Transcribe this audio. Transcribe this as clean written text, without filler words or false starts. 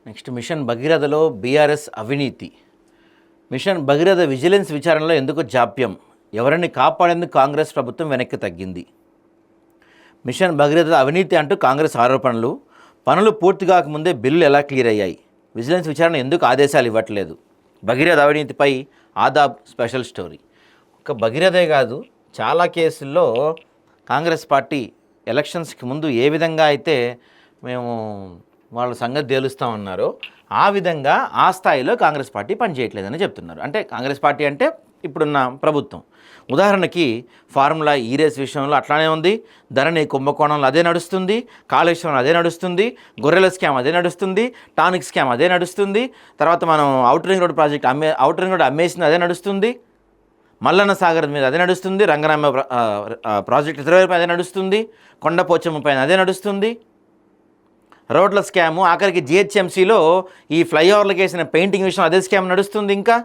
Next machine భగీరథలో BRS అవినీతి. Machine Bhagiratha vigilance విచారణలో ఎందుకు జాప్యం? ఎవరిని కాపాడేందుకు కాంగ్రెస్ ప్రభుత్వం వెనక్కి తగ్గింది? మిషన్ భగీరథ అవినీతి అంటూ కాంగ్రెస్ ఆరోపణలు. పనులు పూర్తి కాకముందే బిల్లులు ఎలా క్లియర్ అయ్యాయి? విజిలెన్స్ విచారణ ఎందుకు ఆదేశాలు ఇవ్వట్లేదు? భగీరథ అవినీతిపై ఆదాబ్ స్పెషల్ స్టోరీ. ఒక భగీరథే కాదు, చాలా కేసుల్లో కాంగ్రెస్ పార్టీ ఎలక్షన్స్కి ముందు ఏ విధంగా అయితే మేము వాళ్ళ సంగతి తేలుస్తామన్నారో ఆ విధంగా ఆ స్థాయిలో కాంగ్రెస్ పార్టీ పనిచేయట్లేదని చెప్తున్నారు. అంటే కాంగ్రెస్ పార్టీ అంటే ఇప్పుడున్న ప్రభుత్వం. ఉదాహరణకి ఫార్ములా ఈ రేస్ విషయంలో అట్లానే ఉంది, ధరణి కుంభకోణంలో అదే నడుస్తుంది, కాళేశ్వరం అదే నడుస్తుంది, గొర్రెల స్కామ్ అదే నడుస్తుంది, టానిక్ స్కామ్ అదే నడుస్తుంది, తర్వాత మనం outer ring road project outer ring road అమ్మేసింది అదే నడుస్తుంది, మల్లన్న సాగర్ మీద అదే నడుస్తుంది, రంగనామ ప్రాజెక్ట్ రిజర్వేర్ అదే నడుస్తుంది, కొండపోచమ్మ పైన అదే నడుస్తుంది, రోడ్ల స్కాము, ఆఖరికి జిహెచ్ఎంసీలో ఈ ఫ్లైఓవర్లకు వేసిన పెయింటింగ్ విషయం అదే స్కామ్ నడుస్తుంది. ఇంకా